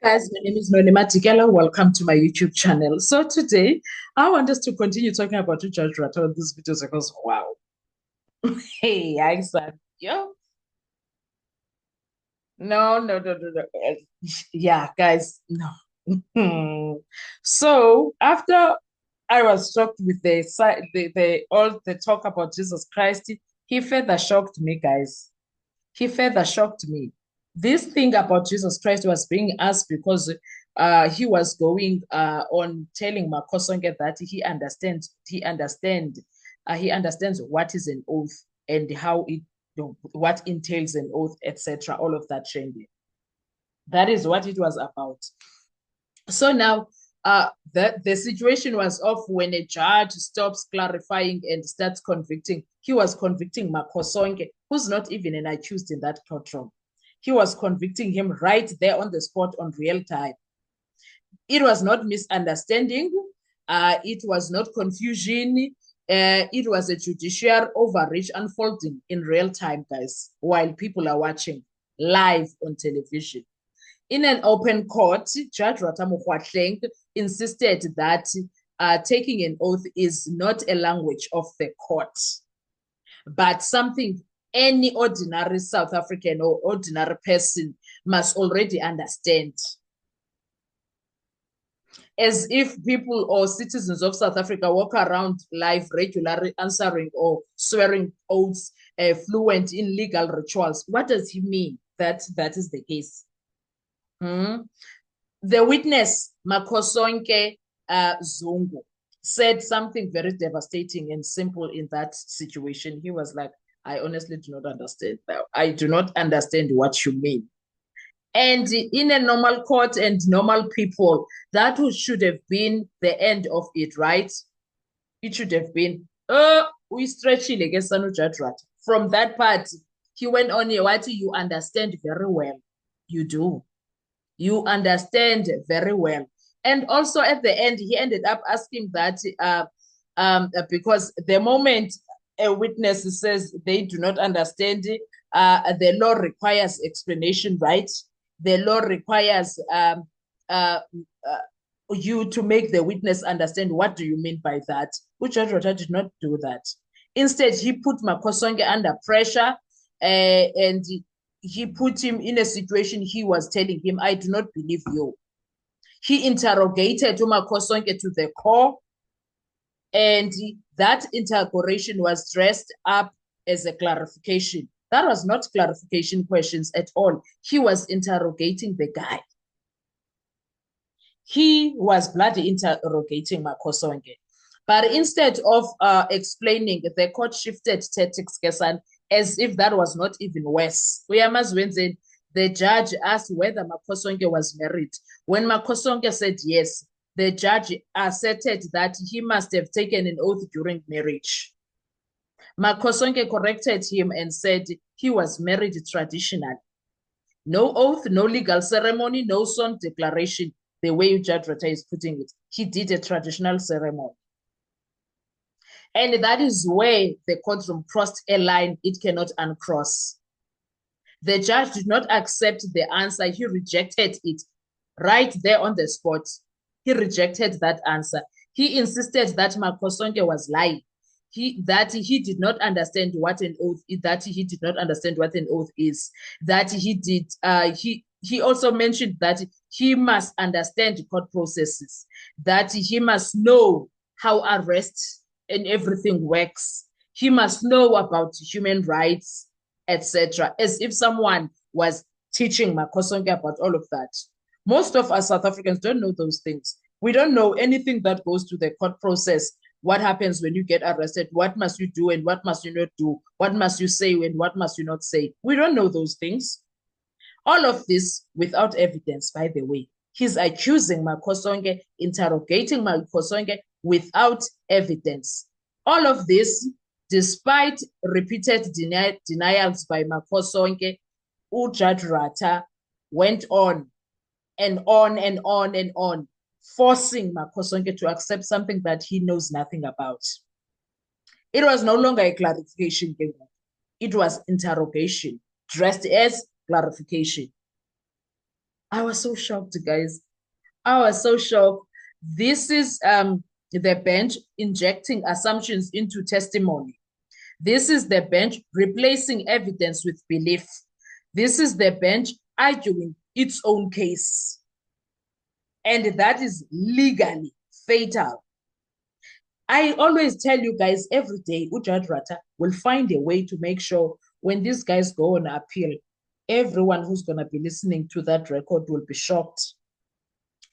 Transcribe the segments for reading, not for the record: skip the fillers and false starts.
Guys, my name is Nonima Tikela. Welcome to my YouTube channel. So today, I want us to continue talking about Judge Rato in this video because wow. Hey, I said, yo. No. Yeah, guys, no. So after I was shocked with the all the talk about Jesus Christ, he further shocked me, guys. He further shocked me. This thing about Jesus Christ was being asked because he was going on telling Makosonke that he understands what is an oath and how it what entails an oath, etc. All of that training. That is what it was about. So now the situation was off when a judge stops clarifying and starts convicting. He was convicting Makosonke, who's not even an accused in that courtroom. He was convicting him right there on the spot on real time. It was not misunderstanding. It was not confusion. It was a judicial overreach unfolding in real time, guys, while people are watching live on television. In an open court, Judge Ratamu insisted that taking an oath is not a language of the court, but something any ordinary South African or ordinary person must already understand. As if people or citizens of South Africa walk around life regularly answering or swearing oaths fluent in legal rituals. What does he mean that that is the case? The witness, Makosonke Zungu, said something very devastating and simple in that situation. He was like, I honestly do not understand that. I do not understand what you mean. And in a normal court and normal people, that should have been the end of it, right? It should have been, we stretch it against Sanujadrat. From that part, he went on, what you understand very well. You do. You understand very well. And also at the end, he ended up asking that because the moment a witness says they do not understand, the law requires explanation, right? The law requires you to make the witness understand what do you mean by that. Which Judge Rota did not do that. Instead, he put Makosonke under pressure and he put him in a situation. He was telling him, I do not believe you. He interrogated Makosonke to the core, and that interrogation was dressed up as a clarification. That was not clarification questions at all. He was interrogating the guy. He was bloody interrogating Makosonke. But instead of explaining, the court shifted tactics, Kesan, as if that was not even worse. The judge asked whether Makosonke was married. When Makosonke said yes, the judge asserted that he must have taken an oath during marriage. Makosonke corrected him and said he was married traditionally. No oath, no legal ceremony, no sworn declaration, the way Judge Rota is putting it. He did a traditional ceremony. And that is where the courtroom crossed a line it cannot uncross. The judge did not accept the answer. He rejected it right there on the spot. He rejected that answer. He insisted that Makosonke was lying. That he did not understand what an oath is, that he did not understand what an oath is, that he also mentioned that he must understand court processes, that he must know how arrest and everything works. He must know about human rights, etc. As if someone was teaching Makosonke about all of that. Most of us South Africans don't know those things. We don't know anything that goes to the court process. What happens when you get arrested? What must you do and what must you not do? What must you say and what must you not say? We don't know those things. All of this without evidence, by the way. He's accusing Makosonke, interrogating Makosonke without evidence. All of this, despite repeated denials by Makosonke, Judge Rata went on and on and on and on, forcing Makosonke to accept something that he knows nothing about. It was no longer a clarification game. It was interrogation, dressed as clarification. I was so shocked, guys. I was so shocked. This is the bench injecting assumptions into testimony. This is the bench replacing evidence with belief. This is the bench arguing its own case. And that is legally fatal. I always tell you guys every day, Ujaj Rata will find a way to make sure when these guys go on appeal, everyone who's going to be listening to that record will be shocked.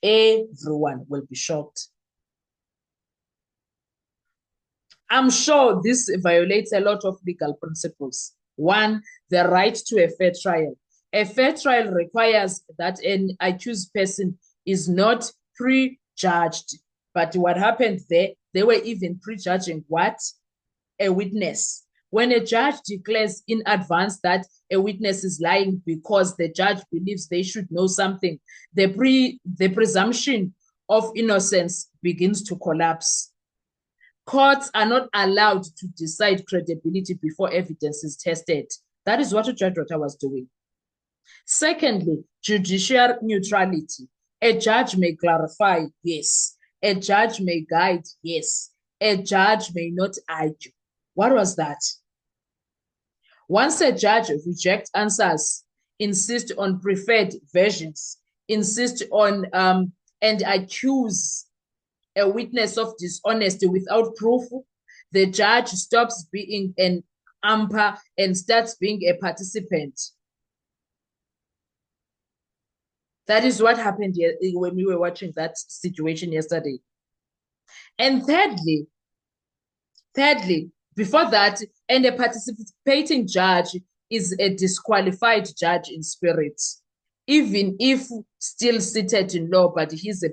Everyone will be shocked. I'm sure this violates a lot of legal principles. One, the right to a fair trial. A fair trial requires that an accused person is not prejudged. But what happened there, they were even prejudging what? A witness. When a judge declares in advance that a witness is lying because the judge believes they should know something, the presumption of innocence begins to collapse. Courts are not allowed to decide credibility before evidence is tested. That is what Judge Rota was doing. Secondly, judicial neutrality. A judge may clarify, yes. A judge may guide, yes. A judge may not argue. What was that? Once a judge rejects answers, insist on preferred versions, insist on and accuse a witness of dishonesty without proof, the judge stops being an umpire and starts being a participant. That is what happened when we were watching that situation yesterday. And thirdly, before that, and a participating judge is a disqualified judge in spirit, even if still seated in law, but he's a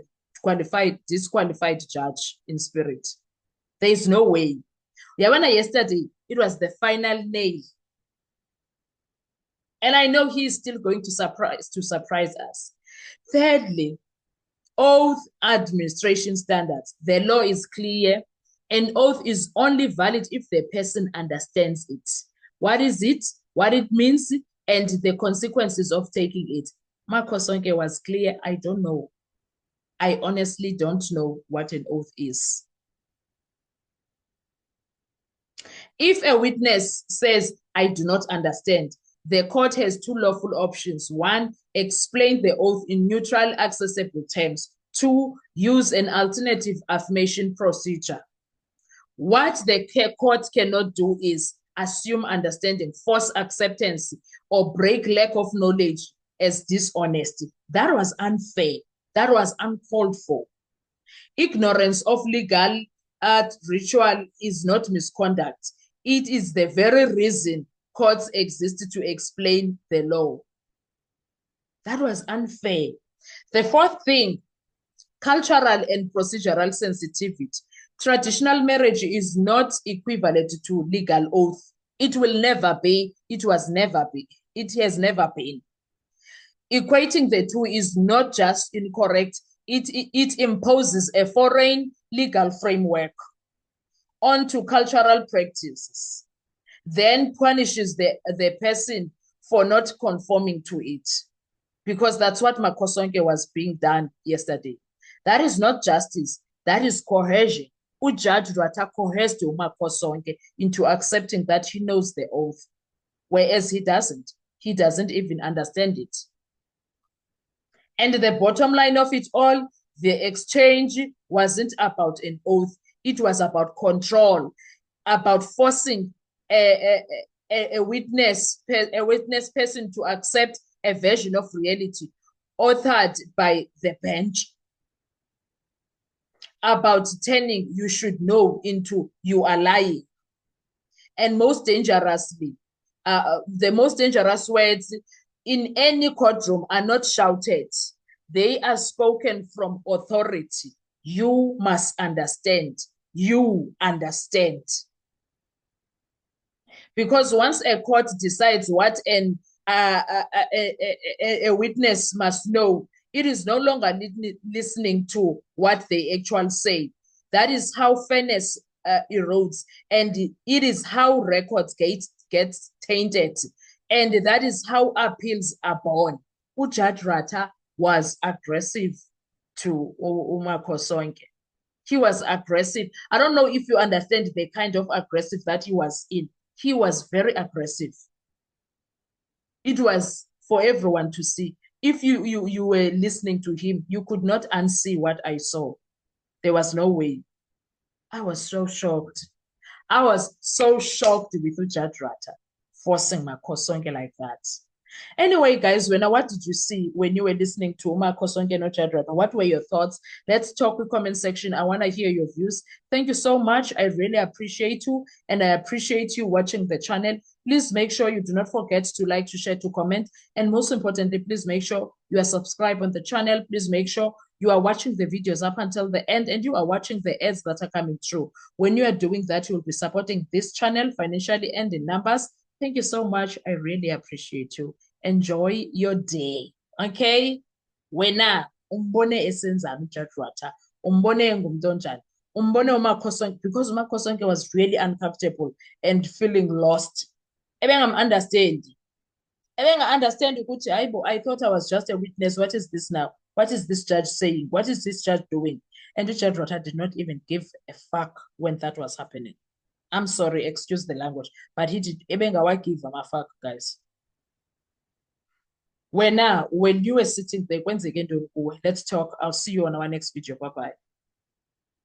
disqualified judge in spirit. There is no way. Yabana yesterday, it was the final nay. And I know he's still going to surprise us. Thirdly, oath administration standards. The law is clear. An oath is only valid if the person understands it. What is it? What it means? And the consequences of taking it. Makosonke was clear. I don't know. I honestly don't know what an oath is. If a witness says, I do not understand, the court has two lawful options. One, explain the oath in neutral, accessible terms. Two, use an alternative affirmation procedure. What the court cannot do is assume understanding, force acceptance, or break lack of knowledge as dishonesty. That was unfair. That was uncalled for. Ignorance of legal ritual is not misconduct. It is the very reason courts exist to explain the law. That was unfair. The fourth thing, cultural and procedural sensitivity. Traditional marriage is not equivalent to legal oath. It will never be. It was never be. It has never been. Equating the two is not just incorrect. It imposes a foreign legal framework onto cultural practices, then punishes the person for not conforming to it. Because that's what Makosonke was being done yesterday. That is not justice. That is coercion. Ujudge Rata coerced Makosonke into accepting that he knows the oath, whereas he doesn't. He doesn't even understand it. And the bottom line of it all, the exchange wasn't about an oath. It was about control, about forcing a witness person to accept a version of reality authored by the bench, about turning you should know into you are lying. And most dangerously, the most dangerous words in any courtroom are not shouted. They are spoken from authority. You must understand. You understand. Because once a court decides what a witness must know, it is no longer listening to what they actually say. That is how fairness erodes, and it is how records get tainted, and that is how appeals are born. Ujudge Rata was aggressive to uMakhosonke. He was aggressive. I don't know if you understand the kind of aggressive that he was in. He was very aggressive. It was for everyone to see. If you were listening to him, you could not unsee what I saw. There was no way. I was so shocked. I was so shocked with Ujudge Ratha forcing Makhosonke like that. Anyway, guys, what did you see when you were listening to Umakhosonke and Ujudge Ratha? What were your thoughts? Let's talk in the comment section. I want to hear your views. Thank you so much. I really appreciate you, and I appreciate you watching the channel. Please make sure you do not forget to like, to share, to comment, and most importantly, please make sure you are subscribed on the channel. Please make sure you are watching the videos up until the end, and you are watching the ads that are coming through. When you are doing that, you will be supporting this channel financially and in numbers. Thank you so much. I really appreciate you. Enjoy your day. Okay? Wena umbone esenzani Ujudge Ratha, umbone engumntu onjani, umbone uMakhosonke, because uMakhosonke was really uncomfortable and feeling lost. Ebengamunderstandi. Ebenga-understand ukuthi hayibo, I thought I was just a witness. What is this now? What is this judge saying? What is this judge doing? And Ujudge Ratha did not even give a fuck when that was happening. I'm sorry, excuse the language, but he did. Ebengawagive a fuck, guys. When you were sitting there, let's talk. I'll see you on our next video. Bye-bye.